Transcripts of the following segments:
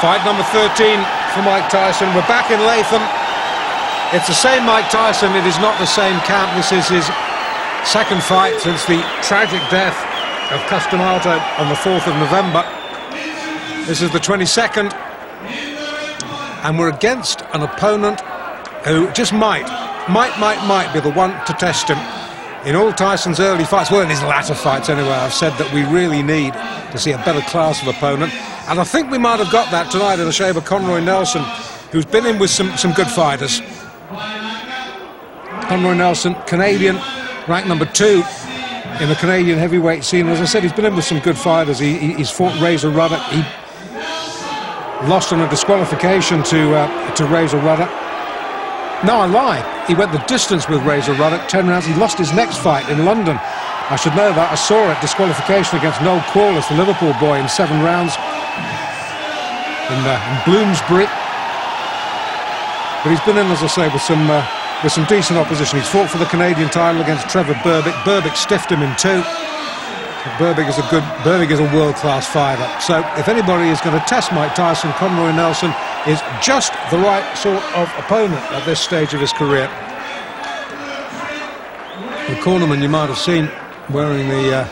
Fight number 13 for Mike Tyson. We're back in Latham. It's the same Mike Tyson. It is not the same camp. This is his second fight since the tragic death of Customato on the 4th of November. This is the 22nd. And we're against an opponent who just might be the one to test him. In all Tyson's early fights, well, in his latter fights anyway, I've said that we really need to see a better class of opponent. And I think we might have got that tonight in the shape of Conroy Nelson, who's been in with some good fighters. Conroy Nelson, Canadian, ranked number 2 in the Canadian heavyweight scene. As I said, he's been in with some good fighters. He's fought Razor Ruddock. He lost on a disqualification to Razor Ruddock. No, I lie. He went the distance with Razor Ruddock, 10 rounds. He lost his next fight in London. I should know that. I saw it. Disqualification against Noel Corliss, the Liverpool boy, in 7 rounds in Bloomsbury. But he's been in, as I say, with some decent opposition. He's fought for the Canadian title against Trevor Berbick. Berbick stiffed him in 2. Berbick is a world-class fighter. So if anybody is going to test Mike Tyson, Conroy Nelson is just the right sort of opponent at this stage of his career. The cornerman you might have seen wearing the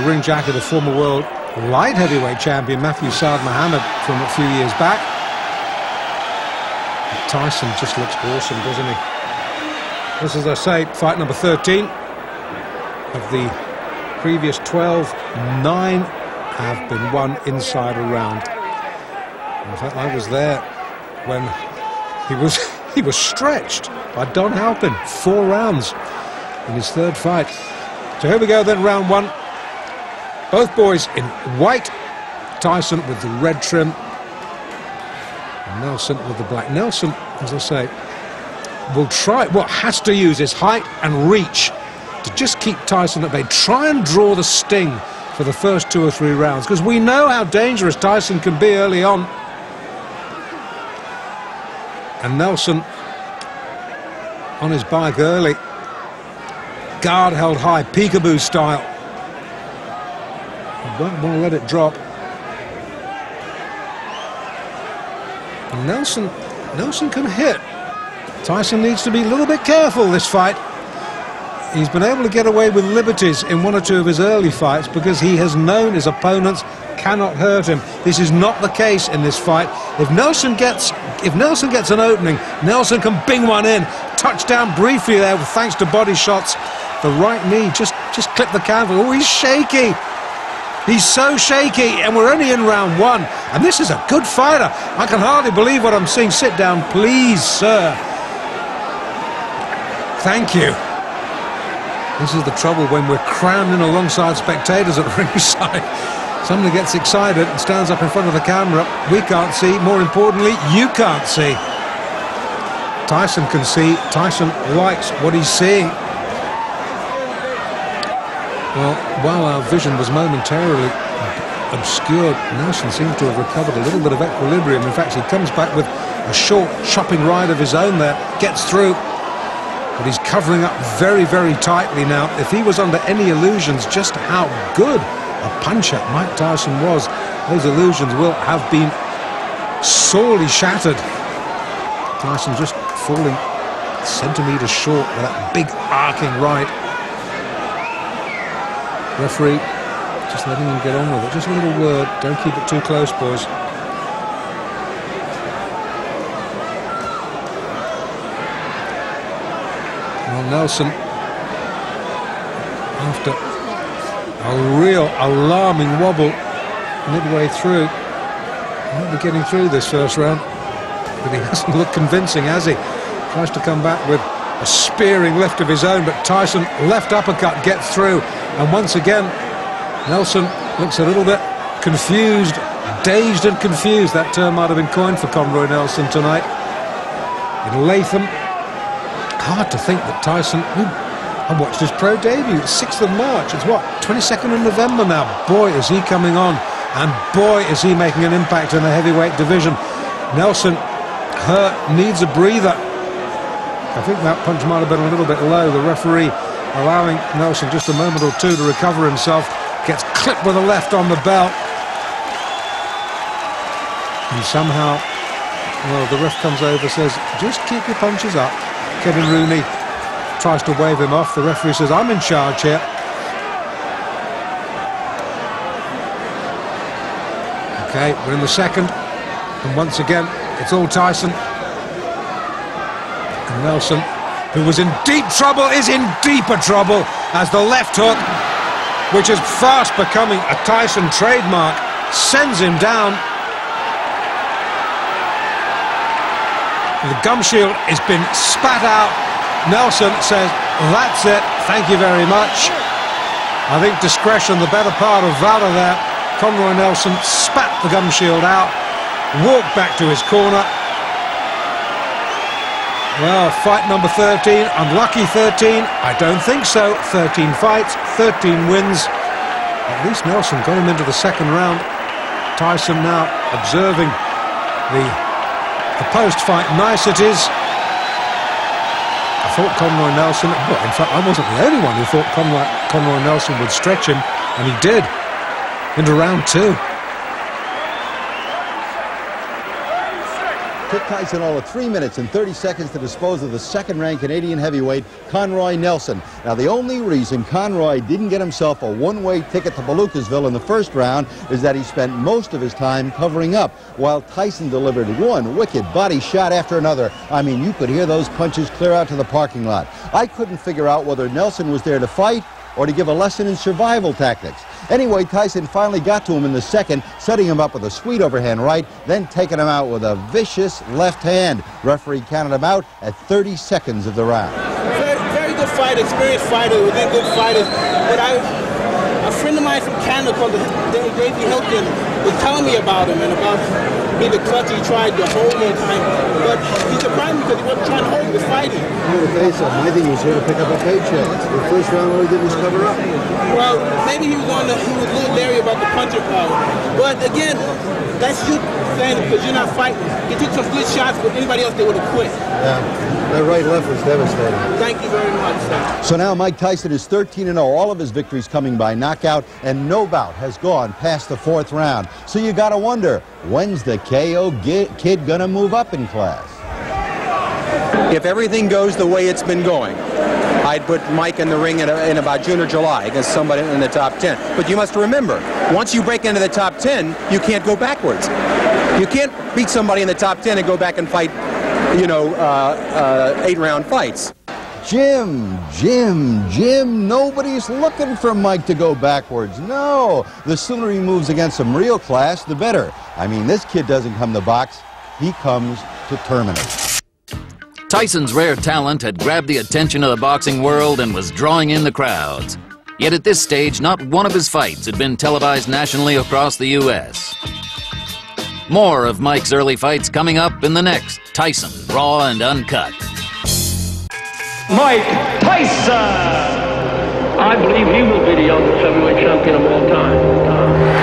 ring jacket of former world light heavyweight champion Matthew Saad Mohammed from a few years back. Tyson just looks awesome, doesn't he? This, as I say, fight number 13 of the previous 12. 9 have been won inside a round. In fact, I was there when he was stretched by Don Halpin, 4 rounds in his 3rd fight. So here we go then, round 1. Both boys in white. Tyson with the red trim, and Nelson with the black. Nelson, as I say, will has to use his height and reach to just keep Tyson at bay. Try and draw the sting for the first 2 or 3 rounds, because we know how dangerous Tyson can be early on. And Nelson on his bike early. Guard held high, peekaboo style. Don't want to let it drop. And Nelson can hit. Tyson needs to be a little bit careful this fight. He's been able to get away with liberties in 1 or 2 of his early fights because he has known his opponents cannot hurt him. This is not the case in this fight. If Nelson gets an opening, Nelson can bing one in. Touchdown briefly there, thanks to body shots. The right knee just clipped the canvas. Oh, he's shaky. He's so shaky, and we're only in round 1. And this is a good fighter. I can hardly believe what I'm seeing. Sit down, please, sir. Thank you. This is the trouble when we're crammed in alongside spectators at ringside. Somebody gets excited and stands up in front of the camera. We can't see. More importantly, you can't see. Tyson can see. Tyson likes what he's seeing. Well, while our vision was momentarily obscured, Nelson seems to have recovered a little bit of equilibrium. In fact, he comes back with a short chopping ride of his own there, gets through, but he's covering up very, very tightly now. If he was under any illusions just how good a puncher Mike Tyson was, those illusions will have been sorely shattered. Tyson just falling centimetres short with that big arcing right. Referee just letting him get on with it. Just a little word. Don't keep it too close, boys. Well, Nelson, after a real alarming wobble midway through, might be getting through this first round, but he hasn't looked convincing, has he? Tries to come back with a spearing lift of his own, but Tyson, left uppercut, gets through. And once again, Nelson looks a little bit confused, dazed and confused. That term might have been coined for Conroy Nelson tonight in Latham. Hard to think that Tyson, I watched his pro debut, 6th of March. It's what, 22nd of November now. Boy, is he coming on, and boy, is he making an impact in the heavyweight division. Nelson hurt, needs a breather. I think that punch might have been a little bit low. The referee allowing Nelson just a moment or 2 to recover himself. Gets clipped with a left on the belt. And somehow, well, the ref comes over, says, just keep your punches up. Kevin Rooney tries to wave him off. The referee says, I'm in charge here. Okay, we're in the second. And once again, it's all Tyson. And Nelson, who was in deep trouble, is in deeper trouble as the left hook, which is fast becoming a Tyson trademark, sends him down. The gum shield has been spat out. Nelson says, that's it, thank you very much. I think discretion, the better part of valor there. Conroy Nelson spat the gum shield out, walked back to his corner. Well, fight number 13, unlucky 13, I don't think so. 13 fights, 13 wins. At least Nelson got him into the second round. Tyson now observing the post-fight niceties. I thought Conroy Nelson, well, in fact, I wasn't the only one who thought Conroy Nelson would stretch him, and he did, into round 2. Took Tyson all of 3 minutes and 30 seconds to dispose of the second-ranked Canadian heavyweight, Conroy Nelson. Now, the only reason Conroy didn't get himself a one-way ticket to Lucasville in the first round is that he spent most of his time covering up, while Tyson delivered one wicked body shot after another. I mean, you could hear those punches clear out to the parking lot. I couldn't figure out whether Nelson was there to fight or to give a lesson in survival tactics. Anyway, Tyson finally got to him in the second, setting him up with a sweet overhand right, then taking him out with a vicious left hand. Referee counted him out at 30 seconds of the round. Very good fighter, experienced fighter, within good fighters. But a friend of mine from Canada called Davey Hilton was telling me about him and about the clutch he tried the whole time. But he surprised me because he wasn't trying to hold, he was fighting. I'm going to tell you something. I think he was here to pick up a paycheck. The first round, all he did was cover up. Well, maybe he was a little leery about the puncher power. But again, that's you saying because you're not fighting. He took some good shots, but anybody else, they would have quit. Yeah, that right left was devastating. Thank you very much, sir. So now Mike Tyson is 13-0, all of his victories coming by knockout, and no bout has gone past the 4th round. So you got to wonder, when's the KO kid going to move up in class? If everything goes the way it's been going, I'd put Mike in the ring in about June or July against somebody in the top 10. But you must remember, once you break into the top 10, you can't go backwards. You can't beat somebody in the top 10 and go back and fight, 8-round fights. Jim, nobody's looking for Mike to go backwards. No, the sooner he moves against some real class, the better. I mean, this kid doesn't come to box, he comes to terminate. Tyson's rare talent had grabbed the attention of the boxing world and was drawing in the crowds. Yet at this stage, not one of his fights had been televised nationally across the U.S. More of Mike's early fights coming up in the next Tyson Raw and Uncut. Mike Tyson! I believe he will be the youngest heavyweight champion of all time.